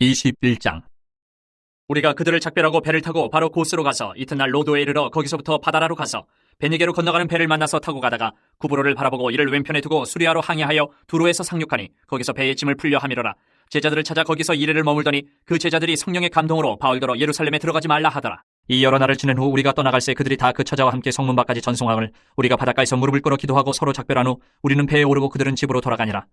21장. 우리가 그들을 작별하고 배를 타고 바로 고스로 가서 이튿날 로도에 이르러 거기서부터 바다라로 가서 베니게로 건너가는 배를 만나서 타고 가다가 구브로를 바라보고 이를 왼편에 두고 수리아로 항해하여 두로에서 상륙하니 거기서 배의 짐을 풀려 함이로라. 제자들을 찾아 거기서 이래를 머물더니 그 제자들이 성령의 감동으로 바울더러 예루살렘에 들어가지 말라 하더라. 이 여러 날을 지낸 후 우리가 떠나갈새 그들이 다 그 처자와 함께 성문 밖까지 전송함을 우리가 바닷가에서 무릎을 꿇어 기도하고 서로 작별한 후 우리는 배에 오르고 그들은 집으로 돌아가니라.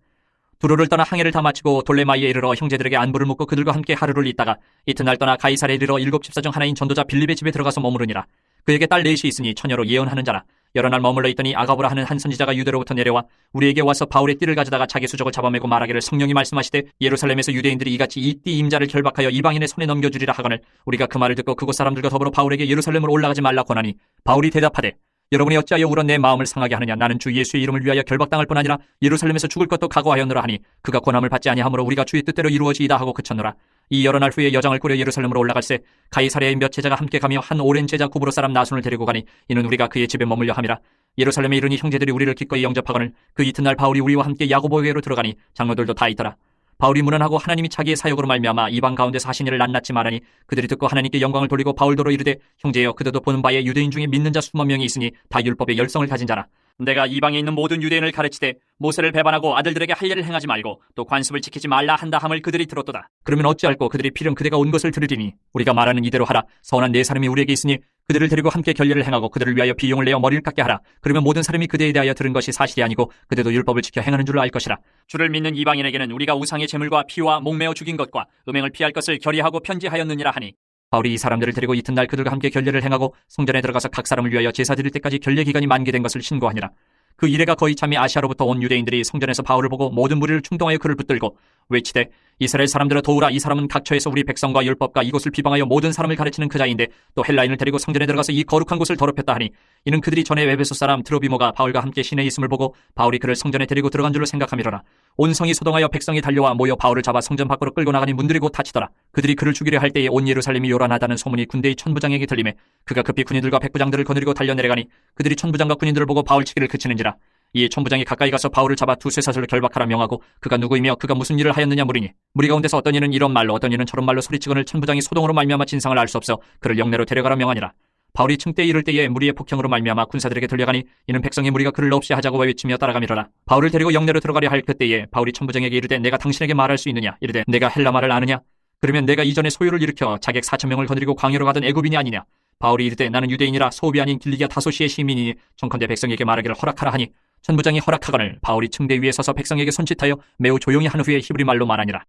두로를 떠나 항해를 다 마치고 돌레마이에 이르러 형제들에게 안부를 묻고 그들과 함께 하루를 있다가 이튿날 떠나 가이사랴에 이르러 7 집사 중 하나인 전도자 빌립의 집에 들어가서 머무르니라. 그에게 딸 넷이 있으니 처녀로 예언하는 자라. 여러 날 머물러 있더니 아가보라 하는 한 선지자가 유대로부터 내려와 우리에게 와서 바울의 띠를 가져다가 자기 수족을 잡아매고 말하기를 성령이 말씀하시되 예루살렘에서 유대인들이 이같이 이 띠 임자를 결박하여 이방인의 손에 넘겨주리라 하거늘 우리가 그 말을 듣고 그곳 사람들과 더불어 바울에게 예루살렘으로 올라가지 말라 권하니 바울이 대답하되 여러분이 어찌하여 울어 내 마음을 상하게 하느냐. 나는 주 예수의 이름을 위하여 결박당할 뿐 아니라 예루살렘에서 죽을 것도 각오하였노라 하니 그가 권함을 받지 아니하므로 우리가 주의 뜻대로 이루어지이다 하고 그쳤노라. 이 여러 날 후에 여장을 꾸려 예루살렘으로 올라갈새 가이사랴의 몇 제자가 함께 가며 한 오랜 제자 구브로 사람 나손을 데리고 가니 이는 우리가 그의 집에 머물려 함이라. 예루살렘에 이르니 형제들이 우리를 기꺼이 영접하거늘 그 이튿날 바울이 우리와 함께 야고보에게로 들어가니 장로들도 다 있더라. 바울이 문안하고 하나님이 자기의 사역으로 말미암아 이방 가운데서 하신 일을 낱낱이 말하니 그들이 듣고 하나님께 영광을 돌리고 바울더러 이르되 형제여 그들도 보는 바에 유대인 중에 믿는 자 수만 명이 있으니 다 율법의 열성을 가진 자라. 내가 이방에 있는 모든 유대인을 가르치되 모세를 배반하고 아들들에게 할례를 행하지 말고 또 관습을 지키지 말라 한다 함을 그들이 들었도다. 그러면 어찌할꼬 그들이 필연 그대가 온 것을 들으리니 우리가 말하는 이대로 하라. 선한 네 사람이 우리에게 있으니 그들을 데리고 함께 결례를 행하고 그들을 위하여 비용을 내어 머리를 깎게 하라. 그러면 모든 사람이 그대에 대하여 들은 것이 사실이 아니고 그대도 율법을 지켜 행하는 줄로 알 것이라. 주를 믿는 이방인에게는 우리가 우상의 제물과 피와 목매어 죽인 것과 음행을 피할 것을 결의하고 편지하였느니라 하니 바울이 이 사람들을 데리고 이튿날 그들과 함께 결례를 행하고 성전에 들어가서 각 사람을 위하여 제사 드릴 때까지 결례 기간이 만개된 것을 신고하니라. 그 이래가 거의 참이 아시아로부터 온 유대인들이 성전에서 바울을 보고 모든 무리를 충동하여 그를 붙들고 외치되 이스라엘 사람들아 도우라. 이 사람은 각처에서 우리 백성과 율법과 이곳을 비방하여 모든 사람을 가르치는 그 자인데 또 헬라인을 데리고 성전에 들어가서 이 거룩한 곳을 더럽혔다 하니 이는 그들이 전에 에베소 사람 트로비모가 바울과 함께 시내에 있음을 보고 바울이 그를 성전에 데리고 들어간 줄로 생각함이로라. 온 성이 소동하여 백성이 달려와 모여 바울을 잡아 성전 밖으로 끌고 나가니 문들이 곧 닫히더라. 그들이 그를 죽이려 할 때에 온 예루살렘이 요란하다는 소문이 군대의 천부장에게 들리매 그가 급히 군인들과 백부장들을 거느리고 달려내려가니 그들이 천부장과 군인들을 보고 바울 치기를 그치는지라. 이에 천부장이 가까이 가서 바울을 잡아 두세 사슬로 결박하라 명하고 그가 누구이며 그가 무슨 일을 하였느냐 물으니 무리 가운데서 어떤 이는 이런 말로 어떤 이는 저런 말로 소리치거늘 천부장이 소동으로 말미암아 진상을 알 수 없어 그를 영내로 데려가라 명하니라. 바울이 층대에 이를 때에 무리의 폭행으로 말미암아 군사들에게 들려가니 이는 백성의 무리가 그를 없이 하자고 외치며 따라가미러라. 바울을 데리고 영내로 들어가려 할 그때에 바울이 천부장에게 이르되 내가 당신에게 말할 수 있느냐. 이르되 내가 헬라 말을 아느냐. 그러면 내가 이전에 소요를 일으켜 자객 4,000명을 거느리고 광야로 가던 애굽인이 아니냐. 바울이 이르되 나는 유대인이라 소읍이 아닌 길리기아 다소시의 시민이니 청컨대 백성에게 말하기를 허락하라 하니 천부장이 허락하거늘 바울이 층대 위에 서서 백성에게 손짓하여 매우 조용히 한 후에 히브리 말로 말하니라.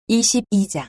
22장.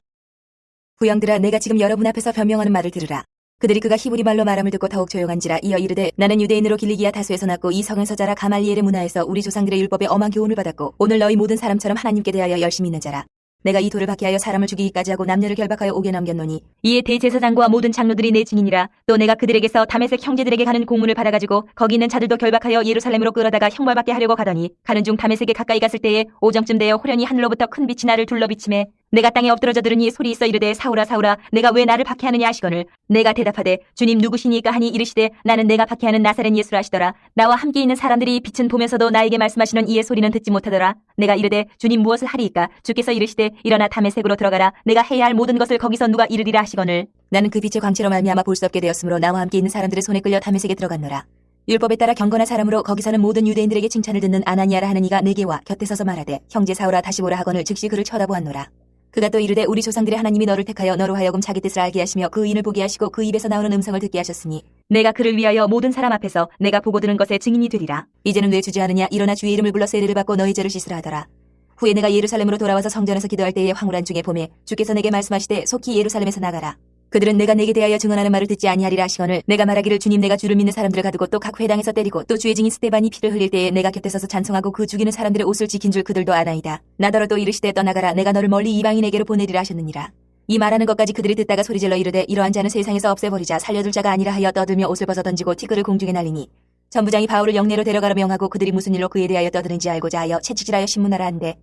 부형들아 내가 지금 여러분 앞에서 변명하는 말을 들으라. 그들이 그가 히브리 말로 말함을 듣고 더욱 조용한지라. 이어 이르되 나는 유대인으로 길리기아 다소에서 났고 이 성에서 자라 가말리엘의 문화에서 우리 조상들의 율법에 엄한 교훈을 받았고 오늘 너희 모든 사람처럼 하나님께 대하여 열심히 있는 자라. 내가 이 돌을 박해하여 사람을 죽이기까지 하고 남녀를 결박하여 옥에 남겼노니 이에 대제사장과 모든 장로들이 내 증인이라. 또 내가 그들에게서 다메섹 형제들에게 가는 공문을 받아가지고 거기 있는 자들도 결박하여 예루살렘으로 끌어다가 형벌받게 하려고 가더니 가는 중 다메섹에 가까이 갔을 때에 오정쯤 되어 호련히 하늘로부터 큰 빛이 나를 둘러비치매 내가 땅에 엎드러져 들으니 소리 있어 이르되 사울아 사울아 내가 왜 나를 박해하느냐 하시거늘 내가 대답하되 주님 누구시니까 하니 이르시되 나는 내가 박해하는 나사렛 예수라 하시더라. 나와 함께 있는 사람들이 빛은 보면서도 나에게 말씀하시는 이의 소리는 듣지 못하더라. 내가 이르되 주님 무엇을 하리이까. 주께서 이르시되 일어나 다메섹으로 들어가라. 내가 해야 할 모든 것을 거기서 누가 이르리라 하시거늘 나는 그 빛의 광채로 말미암아 볼 수 없게 되었으므로 나와 함께 있는 사람들의 손에 끌려 다메섹에 들어갔노라. 율법에 따라 경건한 사람으로 거기서는 모든 유대인들에게 칭찬을 듣는 아나니아라 하는 이가 내게 와 곁에 서서 말하되 형제 사울아 다시 보라 하거늘 즉시 그를 쳐다보았노라. 그가 또 이르되 우리 조상들의 하나님이 너를 택하여 너로 하여금 자기 뜻을 알게 하시며 그 인을 보게 하시고 그 입에서 나오는 음성을 듣게 하셨으니 내가 그를 위하여 모든 사람 앞에서 내가 보고 들은 것의 증인이 되리라. 이제는 왜 주저하느냐. 일어나 주의 이름을 불러 세례를 받고 너희 죄를 씻으라 하더라. 후에 내가 예루살렘으로 돌아와서 성전에서 기도할 때에 황홀한 중에 봄에 주께서 내게 말씀하시되 속히 예루살렘에서 나가라. 그들은 내가 내게 대하여 증언하는 말을 듣지 아니하리라 하시거늘 내가 말하기를 주님 내가 주를 믿는 사람들을 가두고 또 각 회당에서 때리고 또 주의 증인 스데반이 피를 흘릴 때에 내가 곁에 서서 찬송하고 그 죽이는 사람들의 옷을 지킨 줄 그들도 아나이다. 나더러 또 이르시되 떠나가라. 내가 너를 멀리 이방인에게로 보내리라 하셨느니라. 이 말하는 것까지 그들이 듣다가 소리질러 이르되 이러한 자는 세상에서 없애버리자. 살려둘 자가 아니라 하여 떠들며 옷을 벗어 던지고 티끌을 공중에 날리니 천부장이 바울을 영내로 데려가라 명하고 그들이 무슨 일로 그에 대하여 떠드는지 알고자 하여 채찍질하여 신문하라 한대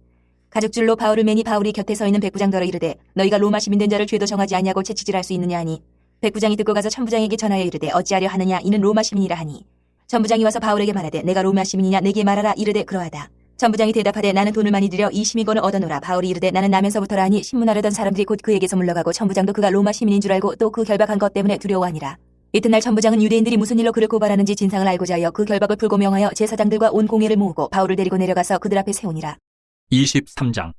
가죽줄로 바울을 매니 바울이 곁에 서 있는 백부장더러 이르되 너희가 로마 시민 된 자를 죄도 정하지 아니하고 채찍질할 수 있느냐 하니 백부장이 듣고 가서 천부장에게 전하여 이르되 어찌하려 하느냐. 이는 로마 시민이라 하니 천부장이 와서 바울에게 말하되 내가 로마 시민이냐 내게 말하라. 이르되 그러하다. 천부장이 대답하되 나는 돈을 많이 들여 이 시민권을 얻어노라. 바울이 이르되 나는 나면서부터라 하니 신문하려던 사람들이 곧 그에게서 물러가고 천부장도 그가 로마 시민인 줄 알고 또 그 결박한 것 때문에 두려워하니라. 이튿날 천부장은 유대인들이 무슨 일로 그를 고발하는지 진상을 알고자 하여 그 결박을 풀고 명하여 제사장들과 온 공회를 모으고 바울을 데리고 내려가서 그들 앞에 세우니라. 23장.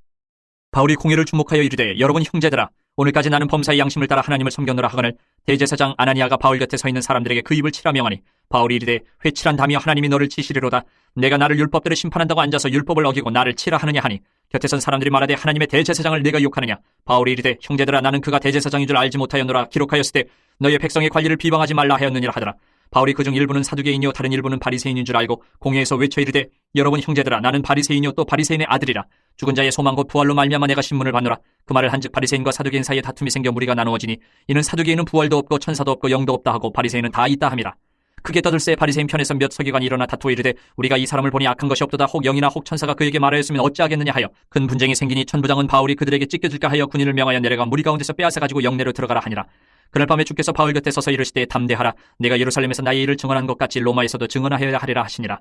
바울이 공회를 주목하여 이르되 여러분 형제들아, 오늘까지 나는 범사의 양심을 따라 하나님을 섬겼노라 하거늘 대제사장 아나니아가 바울 곁에 서 있는 사람들에게 그 입을 치라 명하니 바울이 이르되 회칠한 담이여 하나님이 너를 치시리로다. 내가 나를 율법대로 심판한다고 앉아서 율법을 어기고 나를 치라 하느냐 하니 곁에 선 사람들이 말하되 하나님의 대제사장을 내가 욕하느냐. 바울이 이르되 형제들아, 나는 그가 대제사장인 줄 알지 못하였노라. 기록하였으되 너희의 백성의 관리를 비방하지 말라 하였느니라 하더라. 바울이 그중 일부는 사두개인이요 다른 일부는 바리새인인 줄 알고 공회에서 외쳐 이르되 여러분 형제들아, 나는 바리새인이요 또 바리새인의 아들이라. 죽은 자의 소망 곧 부활로 말미암아 내가 신문을 받노라. 그 말을 한즉 바리새인과 사두개인 사이에 다툼이 생겨 무리가 나누어지니 이는 사두개인은 부활도 없고 천사도 없고 영도 없다 하고 바리새인은 다 있다 함이라. 크게 떠들새 바리새인 편에서 몇 서기관이 일어나 다투어 이르되 우리가 이 사람을 보니 악한 것이 없도다. 혹 영이나 혹 천사가 그에게 말하였으면 어찌하겠느냐 하여 큰 분쟁이 생기니 천부장은 바울이 그들에게 찢겨질까 하여 군인을 명하여 내려가 무리 가운데서 빼앗아 가지고 영내로 들어가라 하니라. 그날 밤에 주께서 바울 곁에 서서 이르시되 담대하라. 내가 예루살렘에서 나의 일을 증언한 것 같이 로마에서도 증언하여야 하리라 하시니라.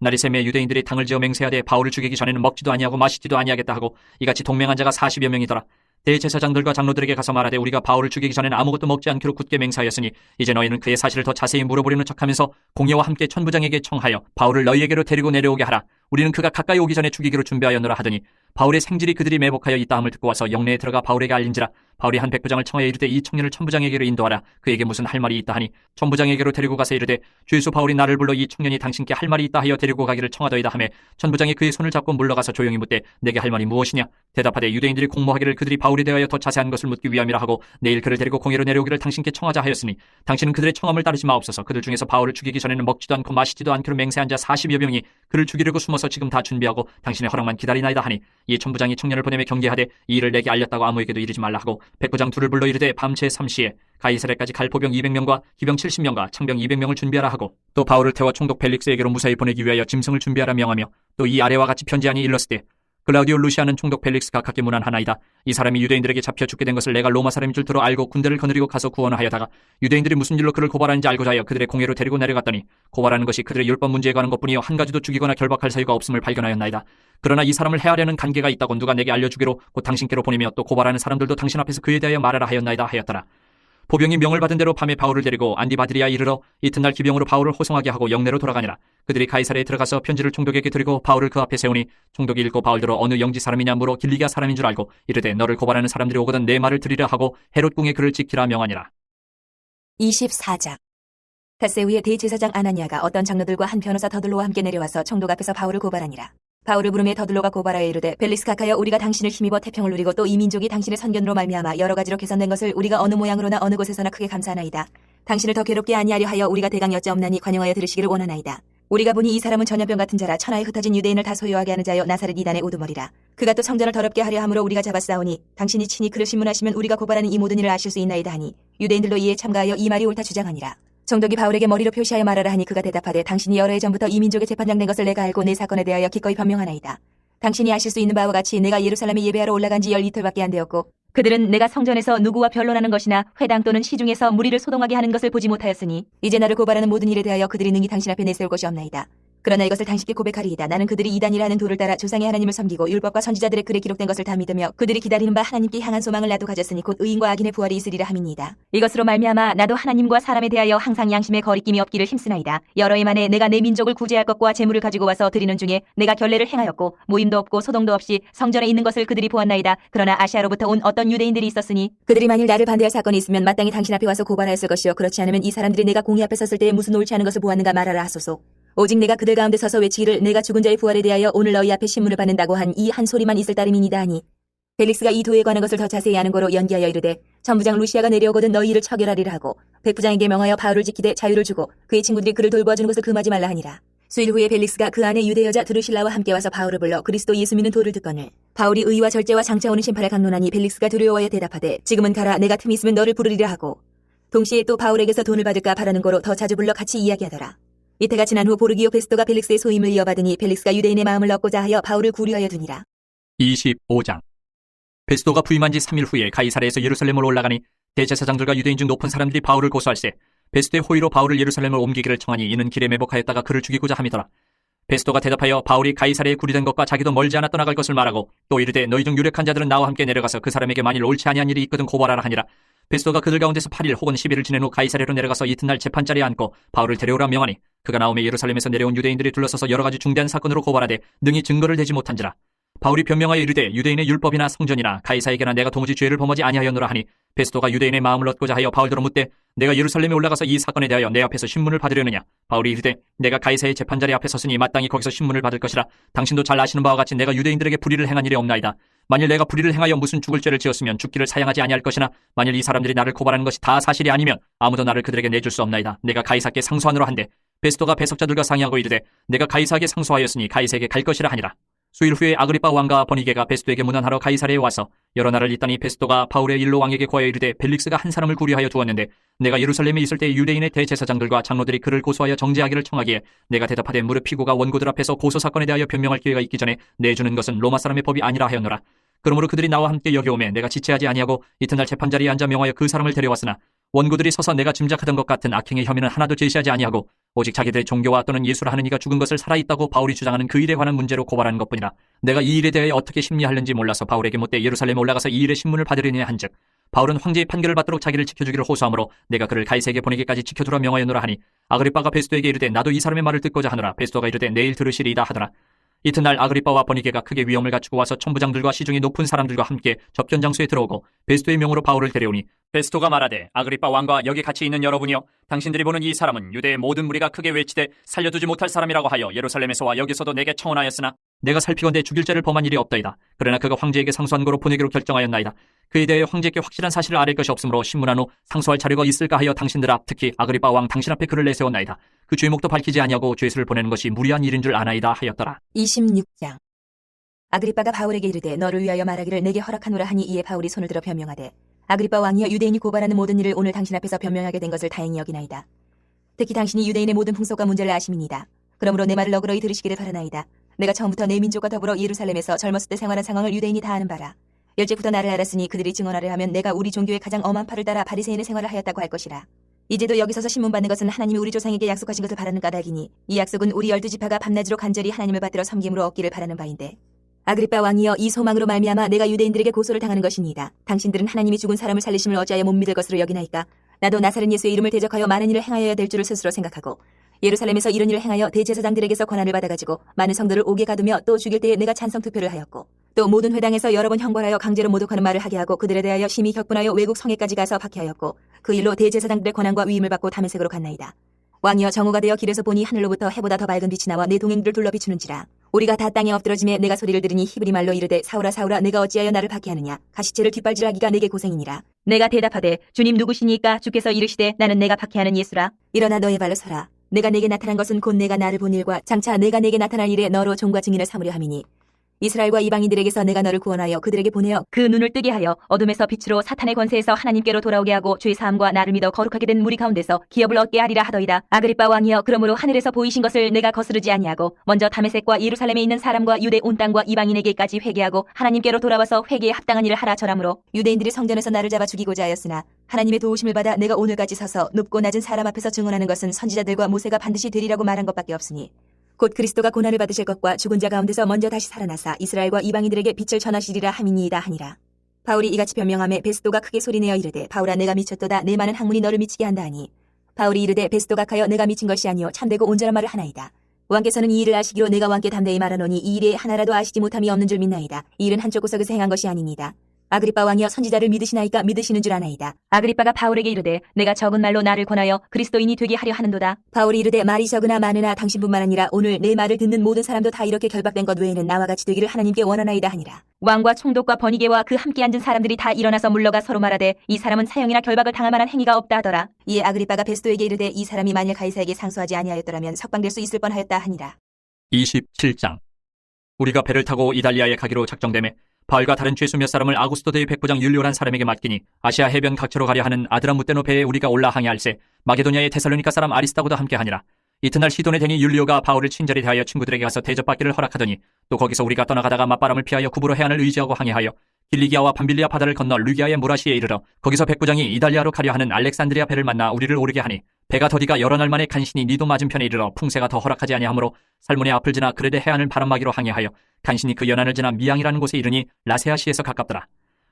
날이 새매 유대인들이 당을 지어 맹세하되 바울을 죽이기 전에는 먹지도 아니하고 마시지도 아니하겠다 하고 이같이 동맹한 자가 40여 명이더라. 대제사장들과 장로들에게 가서 말하되 우리가 바울을 죽이기 전에는 아무것도 먹지 않기로 굳게 맹세하였으니 이제 너희는 그의 사실을 더 자세히 물어보려는 척하면서 공예와 함께 천부장에게 청하여 바울을 너희에게로 데리고 내려오게 하라. 우리는 그가 가까이 오기 전에 죽이기로 준비하였노라 하더니 바울의 생질이 그들이 매복하여 있다함을 듣고 와서 영내에 들어가 바울에게 알린지라. 바울이 한 백부장을 청하여 이르되 이 청년을 천부장에게로 인도하라. 그에게 무슨 할 말이 있다 하니 천부장에게로 데리고 가서 이르되 주 예수 바울이 나를 불러 이 청년이 당신께 할 말이 있다 하여 데리고 가기를 청하더이다 하매 천부장이 그의 손을 잡고 물러가서 조용히 묻되 내게 할 말이 무엇이냐. 대답하되 유대인들이 공모하기를 그들이 바울에 대하여 더 자세한 것을 묻기 위함이라 하고 내일 그를 데리고 공회로 내려오기를 당신께 청하자 하였으니 당신은 그들의 청함을 따르지 마옵소서. 그들 중에서 바울을 죽이기 전에는 먹지도 않고 마시지도 않기로 맹세한 자 40여 명이 그를 죽이려고 숨어서 지금 다 준비하고 당신의 허락만 기다리나이다 하니 이 천부장이 청년을 보내며 경계하되 이 일을 내게 알렸다고 아무에게도 이르지 말라 하고 백부장 둘을 불러 이르되 밤 제3시에 가이사랴까지 갈 포병 200명과 기병 70명과 창병 200명을 준비하라 하고 또 바울을 태워 총독 벨릭스에게로 무사히 보내기 위하여 짐승을 준비하라 명하며 또 이 아래와 같이 편지하니 일렀으되 클라우디오 루시아는 총독 벨릭스가 각기 문안하나이다. 이 사람이 유대인들에게 잡혀 죽게 된 것을 내가 로마 사람인 줄 들어 알고 군대를 거느리고 가서 구원하여다가 유대인들이 무슨 일로 그를 고발하는지 알고자 하여 그들의 공회로 데리고 내려갔더니 고발하는 것이 그들의 율법 문제에 관한 것뿐이요 한 가지도 죽이거나 결박할 사유가 없음을 발견하였나이다. 그러나 이 사람을 해하려는 관계가 있다고 누가 내게 알려주기로 곧 당신께로 보내며 또 고발하는 사람들도 당신 앞에서 그에 대하여 말하라 하였나이다 하였더라. 포병이 명을 받은 대로 밤에 바울을 데리고 안디바드리아에 이르러 이튿날 기병으로 바울을 호송하게 하고 영내로 돌아가니라. 그들이 가이사랴에 들어가서 편지를 총독에게 드리고 바울을 그 앞에 세우니 총독이 읽고 바울들어 어느 영지 사람이냐 물어 길리기아 사람인 줄 알고 이르되 너를 고발하는 사람들이 오거든 내 말을 들으라 하고 헤롯 궁에 그를 지키라 명하니라. 24장. 닷새 후에 대제사장 아나니아가 어떤 장로들과 한 변호사 더들로와 함께 내려와서 총독 앞에서 바울을 고발하니라. 바울을 부르며 더들로가 고발하여 이르되 벨릭스 각하여 우리가 당신을 힘입어 태평을 누리고 또 이 민족이 당신의 선견으로 말미암아 여러 가지로 개선된 것을 우리가 어느 모양으로나 어느 곳에서나 크게 감사하나이다. 당신을 더 괴롭게 아니하려 하여 우리가 대강 여짜옵나니 관용하여 들으시기를 원하나이다. 우리가 보니 이 사람은 전염병 같은 자라 천하에 흩어진 유대인을 다 소유하게 하는 자여 나사렛 이단의 우두머리라. 그가 또 성전을 더럽게 하려 함으로 우리가 잡았사오니 당신이 친히 그를 신문하시면 우리가 고발하는 이 모든 일을 아실 수 있나이다 하니 유대인들도 이에 참가하여 이 말이 옳다 주장하니라. 총독이 바울에게 머리로 표시하여 말하라 하니 그가 대답하되 당신이 여러 해 전부터 이 민족의 재판장 된 것을 내가 알고 내 사건에 대하여 기꺼이 변명하나이다. 당신이 아실 수 있는 바와 같이 내가 예루살렘에 예배하러 올라간 지 12이틀밖에 안 되었고 그들은 내가 성전에서 누구와 변론하는 것이나 회당 또는 시중에서 무리를 소동하게 하는 것을 보지 못하였으니 이제 나를 고발하는 모든 일에 대하여 그들이 능히 당신 앞에 내세울 것이 없나이다. 그러나 이것을 당신께 고백하리이다. 나는 그들이 이단이라는 도를 따라 조상의 하나님을 섬기고 율법과 선지자들의 글에 기록된 것을 다 믿으며 그들이 기다리는 바 하나님께 향한 소망을 나도 가졌으니 곧 의인과 악인의 부활이 있으리라 함이니이다. 이것으로 말미암아 나도 하나님과 사람에 대하여 항상 양심에 거리낌이 없기를 힘쓰나이다. 여러 해 만에 내가 내 민족을 구제할 것과 재물을 가지고 와서 드리는 중에 내가 결례를 행하였고 모임도 없고 소동도 없이 성전에 있는 것을 그들이 보았나이다. 그러나 아시아로부터 온 어떤 유대인들이 있었으니 그들이 만일 나를 반대할 사건이 있으면 마땅히 당신 앞에 와서 고발하였을 것이요 그렇지 않으면 이 사람들이 내가 공의 앞에 섰을 때에 무슨 옳지 않은 것을 보았는가 말하라 하소서. 오직 내가 그들 가운데 서서 외치기를 내가 죽은 자의 부활에 대하여 오늘 너희 앞에 신문을 받는다고 한 이 한 소리만 있을 따름이니이다 하니 벨릭스가 이 도에 관한 것을 더 자세히 아는 거로 연기하여 이르되 천부장 루시아가 내려오거든 너희 일을 처결하리라 하고 백부장에게 명하여 바울을 지키되 자유를 주고 그의 친구들이 그를 돌보아주는 것을 금하지 말라 하니라. 수일 후에 벨릭스가 그 안에 유대 여자 드루실라와 함께 와서 바울을 불러 그리스도 예수 믿는 도를 듣거늘 바울이 의와 절제와 장차 오는 심판을 강론하니 벨릭스가 두려워하여 대답하되 지금은 가라 내가 틈이 있으면 너를 부르리라 하고 동시에 또 바울에게서 돈을 받을까 바라는 거로 더 자주 불러 같이 이야기하더라. 이때가 지난 후 보르기오 베스토가 벨릭스의 소임을 이어받으니 벨릭스가 유대인의 마음을 얻고자 하여 바울을 구류하여 두니라. 25장. 베스토가 부임한 지 3일 후에 가이사랴에서 예루살렘으로 올라가니 대제사장들과 유대인 중 높은 사람들이 바울을 고소할세 베스토의 호의로 바울을 예루살렘을 옮기기를 청하니 이는 길에 매복하였다가 그를 죽이고자 함이더라. 베스토가 대답하여 바울이 가이사랴에 굴이된 것과 자기도 멀지 않아 떠나갈 것을 말하고 또 이르되 너희 중 유력한 자들은 나와 함께 내려가서 그 사람에게 만일 옳지 아니한 일이 있거든 고발하라 하니라. 베스토가 그들 가운데서 8일 혹은 10일을 지낸 후 가이사랴로 내려가서 이튿날 재판자리에 앉고 바울을 데려오라 명하니 그가 나오매 예루살렘에서 내려온 유대인들이 둘러서서 여러 가지 중대한 사건으로 고발하되 능히 증거를 대지 못한지라. 바울이 변명하여 이르되 유대인의 율법이나 성전이나 가이사에게나 내가 도무지 죄를 범하지 아니하였노라 하니 베스토가 유대인의 마음을 얻고자 하여 바울더러 묻되 내가 예루살렘에 올라가서 이 사건에 대하여 내 앞에서 신문을 받으려느냐. 바울이 이르되 내가 가이사의 재판자리 앞에 섰으니 마땅히 거기서 신문을 받을 것이라. 당신도 잘 아시는 바와 같이 내가 유대인들에게 불의를 행한 일이 없나이다. 만일 내가 불의를 행하여 무슨 죽을 죄를 지었으면 죽기를 사양하지 아니할 것이나 만일 이 사람들이 나를 고발하는 것이 다 사실이 아니면 아무도 나를 그들에게 내줄 수 없나이다. 내가 가이사께 상소하노라 한데 베스토가 배석자들과 상의하고 이르되 내가 가이사에게 상소하였으니 가이사에게 갈 것이라 하니라. 수일 후에 아그리빠 왕과 버니게가 베스토에게 문안하러 가이사랴에 와서 여러 날을 있더니 베스토가 바울의 일로 왕에게 고하여 이르되 벨릭스가 한 사람을 구류하여 두었는데 내가 예루살렘에 있을 때 유대인의 대제사장들과 장로들이 그를 고소하여 정죄하기를 청하기에 내가 대답하되 무릇 피고가 원고들 앞에서 고소 사건에 대하여 변명할 기회가 있기 전에 내주는 것은 로마 사람의 법이 아니라 하였노라. 그러므로 그들이 나와 함께 여기 오매 내가 지체하지 아니하고 이튿날 재판자리에 앉아 명하여 그 사람을 데려왔으나 원고들이 서서 내가 짐작하던 것 같은 악행의 혐의는 하나도 제시하지 아니하고 오직 자기들의 종교와 또는 예수라 하는 이가 죽은 것을 살아있다고 바울이 주장하는 그 일에 관한 문제로 고발하는 것뿐이라. 내가 이 일에 대해 어떻게 심리하는지 몰라서 바울에게 묻되 예루살렘에 올라가서 이 일의 신문을 받으려니 한즉 바울은 황제의 판결을 받도록 자기를 지켜주기를 호소하므로 내가 그를 가이사에게 보내기까지 지켜두라 명하였노라 하니 아그리빠가 베스토에게 이르되 나도 이 사람의 말을 듣고자 하노라. 베스토가 이르되 내일 들으시리이다 하더라. 이튿날 아그리빠와 버니게가 크게 위험을 갖추고 와서 천부장들과 시중의 높은 사람들과 함께 접견 장소에 들어오고 베스토의 명으로 바울을 데려오니 베스토가 말하되 아그리빠 왕과 여기 같이 있는 여러분이여 당신들이 보는 이 사람은 유대의 모든 무리가 크게 외치되 살려두지 못할 사람이라고 하여 예루살렘에서와 여기서도 내게 청원하였으나 내가 살피건대 죽일 죄를 범한 일이 없더이다. 그러나 그가 황제에게 상소한 거로 보내기로 결정하였나이다. 그에 대해 황제께 확실한 사실을 알릴 것이 없으므로 신문한 후 상소할 자료가 있을까 하여 당신들 앞 특히 아그리빠 왕 당신 앞에 글을 내세웠나이다. 그 죄목도 밝히지 아니하고 죄수를 보내는 것이 무리한 일인 줄 아나이다 하였더라. 26장. 아그리빠가 바울에게 이르되 너를 위하여 말하기를 내게 허락하노라 하니 이에 바울이 손을 들어 변명하되 아그리빠 왕이여 유대인이 고발하는 모든 일을 오늘 당신 앞에서 변명하게 된 것을 다행히 여기나이다. 특히 당신이 유대인의 모든 풍속과 문제를 아심이니이다. 그러므로 내 말을 너그러이 들으시기를 바라나이다. 내가 처음부터 내 민족과 더불어 예루살렘에서 젊었을 때 생활한 상황을 유대인이 다 아는 바라. 일찍부터 나를 알았으니 그들이 증언하려 하면 내가 우리 종교의 가장 엄한 팔을 따라 바리새인의 생활을 하였다고 할 것이라. 이제도 여기 서서 신문 받는 것은 하나님이 우리 조상에게 약속하신 것을 바라는 까닭이니 이 약속은 우리 12지파가 밤낮으로 간절히 하나님을 받들어 섬김으로 얻기를 바라는 바인데 아그리빠 왕이여 이 소망으로 말미암아 내가 유대인들에게 고소를 당하는 것이니이다. 당신들은 하나님이 죽은 사람을 살리심을 어찌하여 못 믿을 것으로 여기나이까. 나도 나사렛 예수의 이름을 대적하여 많은 일을 행하여야 될 줄을 스스로 생각하고 예루살렘에서 이런 일을 행하여 대제사장들에게서 권한을 받아가지고 많은 성들을 옥에 가두며 또 죽일 때에 내가 찬성 투표를 하였고 또 모든 회당에서 여러 번 형벌하여 강제로 모독하는 말을 하게 하고 그들에 대하여 심히 격분하여 외국 성에까지 가서 박해하였고 그 일로 대제사장들의 권한과 위임을 받고 다메섹으로 갔나이다. 왕이여 정오가 되어 길에서 보니 하늘로부터 해보다 더 밝은 빛이 나와 내 동행들을 둘러 비추는지라. 우리가 다 땅에 엎드러짐에 내가 소리를 들으니 히브리 말로 이르되 사울아 사울아 내가 어찌하여 나를 박해하느냐. 가시체를 뒷발질하기가 내게 고생이니라. 내가 대답하되 주님 누구시니까 주께서 이르시되 나는 내가 박해하는 예수라. 일어나 너의 발로 서라. 내가 내게 나타난 것은 곧 내가 나를 본 일과 장차 내가 내게 나타날 일에 너로 종과 증인을 삼으려 함이니 이스라엘과 이방인들에게서 내가 너를 구원하여 그들에게 보내어 그 눈을 뜨게 하여 어둠에서 빛으로 사탄의 권세에서 하나님께로 돌아오게 하고 죄 사함과 나를 믿어 거룩하게 된 무리 가운데서 기업을 얻게 하리라 하더이다. 아그리빠 왕이여 그러므로 하늘에서 보이신 것을 내가 거스르지 아니하고 먼저 다메섹과 예루살렘에 있는 사람과 유대 온 땅과 이방인에게까지 회개하고 하나님께로 돌아와서 회개에 합당한 일을 하라 전하므로 유대인들이 성전에서 나를 잡아 죽이고자 하였으나 하나님의 도우심을 받아 내가 오늘까지 서서 높고 낮은 사람 앞에서 증언하는 것은 선지자들과 모세가 반드시 되리라고 말한 것밖에 없으니 곧 그리스도가 고난을 받으실 것과 죽은 자 가운데서 먼저 다시 살아나사 이스라엘과 이방인들에게 빛을 전하시리라 함이니이다 하니라. 바울이 이같이 변명하며 베스도가 크게 소리내어 이르되 바울아 내가 미쳤도다. 내 많은 학문이 너를 미치게 한다 하니 바울이 이르되 베스도가 가여 내가 미친 것이 아니요 참되고 온전한 말을 하나이다. 왕께서는 이 일을 아시기로 내가 왕께 담대히 말하노니 이 일에 하나라도 아시지 못함이 없는 줄 믿나이다. 이 일은 한쪽 구석에서 행한 것이 아니니이다. 아그리빠 왕이여 선지자를 믿으시나이까 믿으시는 줄 아나이다. 아그리빠가 바울에게 이르되 내가 적은 말로 나를 권하여 그리스도인이 되게 하려 하는도다. 바울이 이르되 말이 적으나 많으나 당신뿐만 아니라 오늘 내 말을 듣는 모든 사람도 다 이렇게 결박된 것 외에는 나와 같이 되기를 하나님께 원하나이다 하니라. 왕과 총독과 버니게와 그 함께 앉은 사람들이 다 일어나서 물러가 서로 말하되 이 사람은 사형이나 결박을 당할 만한 행위가 없다 하더라. 이에 아그리빠가 베스도에게 이르되 이 사람이 만일 가이사에게 상소하지 아니하였더라면 석방될 수 있을 뻔하였다 하니라. 27장. 우리가 배를 타고 이달리아에 가기로 작정되매 바울과 다른 죄수 몇 사람을 아구스토 대의 백부장 율리오란 사람에게 맡기니 아시아 해변 각처로 가려 하는 아드라무떼노 배에 우리가 올라 항해할세 마게도냐의 테살로니가 사람 아리스타고도 함께 하니라. 이튿날 시돈에 대니 율리오가 바울을 친절히 대하여 친구들에게 가서 대접받기를 허락하더니 또 거기서 우리가 떠나가다가 맞바람을 피하여 구부로 해안을 의지하고 항해하여 길리기아와 밤빌리아 바다를 건너 루기아의 무라시에 이르러 거기서 백부장이 이달리아로 가려 하는 알렉산드리아 배를 만나 우리를 오르게 하니 배가 더디가 여러 날 만에 간신히 니도 맞은편에 이르러 풍세가 더 허락하지 아니하므로 살몬의 앞을 지나 그레데 해안을 바람막이로 항해하여 간신히 그 연안을 지나 미양이라는 곳에 이르니 라세아시에서 가깝더라.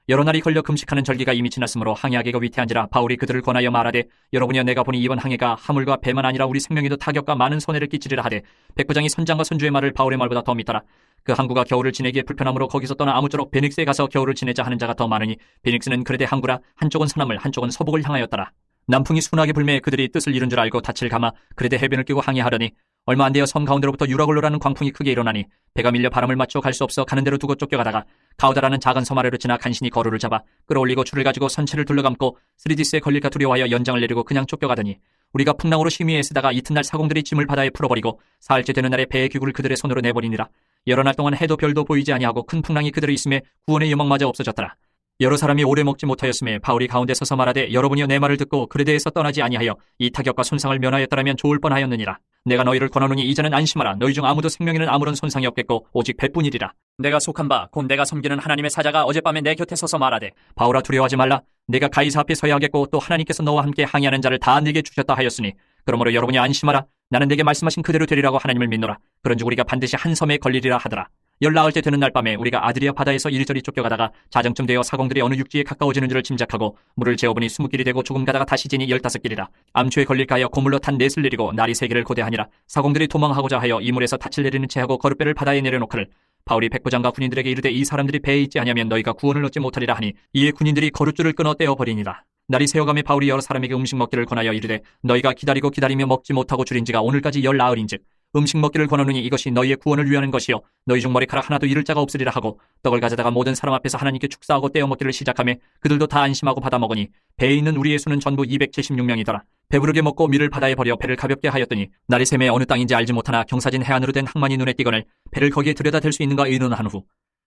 여러 날이 걸려 금식하는 절기가 이미 지났으므로 항해하기가 위태한지라 바울이 그들을 권하여 말하되 여러분이여 내가 보니 이번 항해가 하물과 배만 아니라 우리 생명에도 타격과 많은 손해를 끼치리라 하되 백부장이 선장과 선주의 말을 바울의 말보다 더 믿더라. 그 항구가 겨울을 지내기에 불편함으로 거기서 떠나 아무쪼록 베닉스에 가서 겨울을 지내자 하는 자가 더 많으니 베닉스는 그레데 항구라 한쪽은 서남을 한쪽은 서북을 향하였더라. 남풍이 순하게 불매 그들이 뜻을 이룬 줄 알고 닻을 감아 그레데 해변을 끼고 항해하려니 얼마 안 되어 섬 가운데로부터 유라굴로라는 광풍이 크게 일어나니 배가 밀려 바람을 맞추어 갈 수 없어 가는 대로 두고 쫓겨가다가 가우다라는 작은 섬 아래로 지나 간신히 거루를 잡아 끌어올리고 줄을 가지고 선체를 둘러감고 스리디스에 걸릴까 두려워하여 연장을 내리고 그냥 쫓겨가더니 우리가 풍랑으로 심히 애쓰다가 이튿날 사공들이 짐을 바다에 풀어버리고 사흘째 되는 날에 배의 기구를 그들의 손으로 내버리니라. 여러 날 동안 해도 별도 보이지 아니하고 큰 풍랑이 그들의 있음에 구원의 여망마저 없어졌더라. 여러 사람이 오래 먹지 못하였음에 바울이 가운데 서서 말하되 여러분이여 내 말을 듣고 그레데에서 떠나지 아니하여 이 타격과 손상을 면하였더라면 좋을 뻔하였느니라. 내가 너희를 권하노니 이제는 안심하라. 너희 중 아무도 생명에는 아무런 손상이 없겠고 오직 배뿐이리라. 내가 속한 바 곧 내가 섬기는 하나님의 사자가 어젯밤에 내 곁에 서서 말하되 바울아 두려워하지 말라. 내가 가이사 앞에 서야 하겠고 또 하나님께서 너와 함께 항해하는 자를 다 네게 주셨다 하였으니 그러므로 여러분이 안심하라. 나는 내게 말씀하신 그대로 되리라고 하나님을 믿노라. 그런즉 우리가 반드시 한 섬에 걸리리라 하더라. 열나흘째 되는 날 밤에 우리가 아드리아 바다에서 이리저리 쫓겨가다가 자정쯤 되어 사공들이 어느 육지에 가까워지는 줄을 짐작하고 물을 재어보니 20길이 되고 조금 가다가 다시 지니 15길이라. 암초에 걸릴까 하여 고물로 탄 넷을 내리고 날이 3개를 고대하니라. 사공들이 도망하고자 하여 이 물에서 닻을 내리는 채 하고 거룻배를 바다에 내려놓거늘 바울이 백부장과 군인들에게 이르되 이 사람들이 배에 있지 아니하면 너희가 구원을 얻지 못하리라 하니 이에 군인들이 거룻줄을 끊어 떼어버리니라. 날이 새어가며 바울이 여러 사람에게 음식 먹기를 권하여 이르되 너희가 기다리며 먹지 못하고 줄인 지가 오늘까지 10나흘인즉 음식 먹기를 권하노니 이것이 너희의 구원을 위하는 것이요 너희 중 머리카락 하나도 잃을 자가 없으리라 하고 떡을 가져다가 모든 사람 앞에서 하나님께 축사하고 떼어 먹기를 시작하며 그들도 다 안심하고 받아 먹으니 배에 있는 우리의 수는 전부 276명이더라. 배부르게 먹고 밀을 바다에 버려 배를 가볍게 하였더니 날이 샘에 어느 땅인지 알지 못하나 경사진 해안으로 된 항만이 눈에 띄거늘 배를 거기에 들여다 댈 수 있는가 의논한 후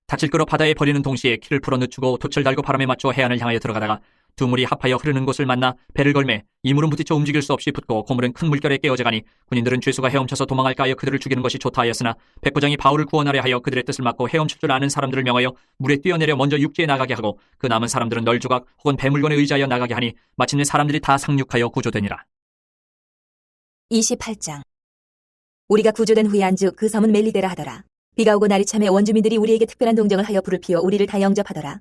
닻을 끌어 바다에 버리는 동시에 키를 풀어 늦추고 돛을 달고 바람에 맞춰 해안을 향하여 들어가다가 두 물이 합하여 흐르는 곳을 만나 배를 걸매 이 물은 부딪혀 움직일 수 없이 붙고 고물은 큰 물결에 깨어져가니 군인들은 죄수가 헤엄쳐서 도망할까 하여 그들을 죽이는 것이 좋다 하였으나 백부장이 바울을 구원하려 하여 그들의 뜻을 막고 헤엄칠 줄 아는 사람들을 명하여 물에 뛰어내려 먼저 육지에 나가게 하고 그 남은 사람들은 널조각 혹은 배물건에 의지하여 나가게 하니 마침내 사람들이 다 상륙하여 구조되니라. 28장. 우리가 구조된 후에 안주 그 섬은 멜리데라 하더라. 비가 오고 날이 참에 원주민들이 우리에게 특별한 동정을 하여 불을 피워 우리를 다 영접하더라.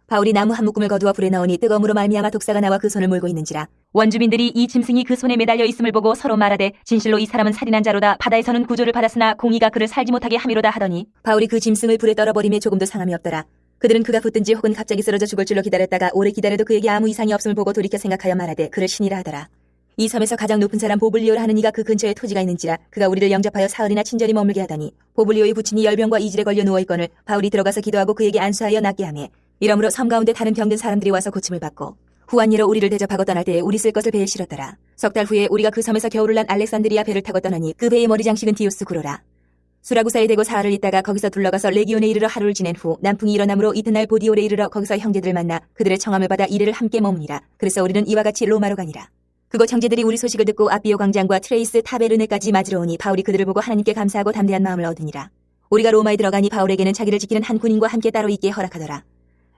바울이 나무 한 묶음을 거두어 불에 넣으니 뜨거움으로 말미암아 독사가 나와 그 손을 몰고 있는지라. 원주민들이 이 짐승이 그 손에 매달려 있음을 보고 서로 말하되 진실로 이 사람은 살인한 자로다. 바다에서는 구조를 받았으나 공의가 그를 살지 못하게 함이로다 하더니 바울이 그 짐승을 불에 떨어버림에 조금도 상함이 없더라. 그들은 그가 붙든지 혹은 갑자기 쓰러져 죽을 줄로 기다렸다가 오래 기다려도 그에게 아무 이상이 없음을 보고 돌이켜 생각하여 말하되 그를 신이라 하더라. 이 섬에서 가장 높은 사람 보블리오라 하는 이가 그 근처에 토지가 있는지라. 그가 우리를 영접하여 사흘이나 친절히 머물게 하더니 보블리오의 부친이 열병과 이질에 걸려 누워있거늘 바울이 들어가서 기도하고 그에게 안수하여 낫게 하매 이러므로 섬 가운데 다른 병든 사람들이 와서 고침을 받고 후한예로 우리를 대접하고 떠날 때에 우리 쓸 것을 배에 실었더라. 석 달 후에 우리가 그 섬에서 겨울을 난 알렉산드리아 배를 타고 떠나니 그 배의 머리 장식은 디오스 구로라. 수라구사에 대고 사흘을 있다가 거기서 둘러가서 레기온에 이르러 하루를 지낸 후 남풍이 일어나므로 이튿날 보디올에 이르러 거기서 형제들을 만나 그들의 청함을 받아 이래를 함께 머무니라. 그래서 우리는 이와 같이 로마로 가니라. 그곳 형제들이 우리 소식을 듣고 아비오 광장과 트레이스 타베르네까지 맞으러 오니 바울이 그들을 보고 하나님께 감사하고 담대한 마음을 얻으니라. 우리가 로마에 들어가니 바울에게는 자기를 지키는 한 군인과 함께 따로 있게 허락하더라.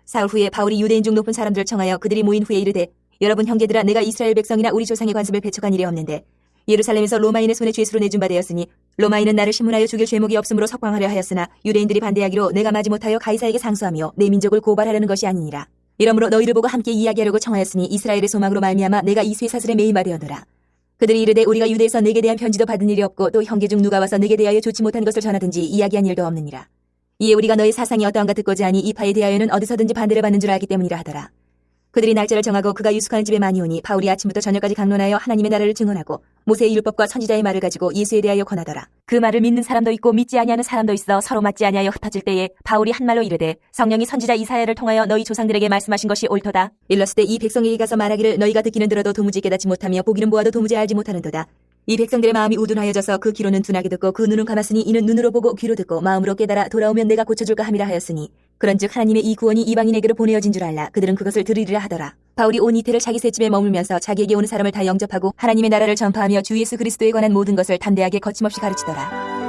사흘 후에 바울이 유대인 중 높은 사람들을 청하여 그들이 모인 후에 이르되 여러분 형제들아 내가 이스라엘 백성이나 우리 조상의 관습을 배척한 일이 없는데 예루살렘에서 로마인의 손에 죄수로 내준 바 되었으니 로마인은 나를 신문하여 죽일 죄목이 없으므로 석방하려 하였으나 유대인들이 반대하기로 내가 마지못하여 가이사에게 상소하며 내 민족을 고발하려는 것이 아니니라. 이러므로 너희를 보고 함께 이야기하려고 청하였으니 이스라엘의 소망으로 말미암아 내가 이 쇠사슬에 매인 바 되었노라. 그들이 이르되 우리가 유대에서 내게 대한 편지도 받은 일이 없고 또 형제 중 누가 와서 내게 대하여 좋지 못한 것을 전하든지 이야기한 일도 없느니라. 이에 우리가 너의 사상이 어떠한가 듣고자 하니 이 파에 대하여는 어디서든지 반대를 받는 줄 알기 때문이라 하더라. 그들이 날짜를 정하고 그가 유숙하는 집에 많이 오니 바울이 아침부터 저녁까지 강론하여 하나님의 나라를 증언하고 모세의 율법과 선지자의 말을 가지고 예수에 대하여 권하더라. 그 말을 믿는 사람도 있고 믿지 아니하는 사람도 있어 서로 맞지 아니하여 흩어질 때에 바울이 한 말로 이르되 성령이 선지자 이사야를 통하여 너희 조상들에게 말씀하신 것이 옳도다. 일렀을 때 이 백성에게 가서 말하기를 너희가 듣기는 들어도 도무지 깨닫지 못하며 보기는 보아도 도무지 알지 못하는도다. 이 백성들의 마음이 우둔하여져서 그 귀로는 둔하게 듣고 그 눈은 감았으니 이는 눈으로 보고 귀로 듣고 마음으로 깨달아 돌아오면 내가 고쳐줄까 함이라 하였으니 그런즉 하나님의 이 구원이 이방인에게로 보내어진 줄 알라. 그들은 그것을 들으리라 하더라. 바울이 온 이태를 자기 새 집에 머물면서 자기에게 오는 사람을 다 영접하고 하나님의 나라를 전파하며 주 예수 그리스도에 관한 모든 것을 담대하게 거침없이 가르치더라.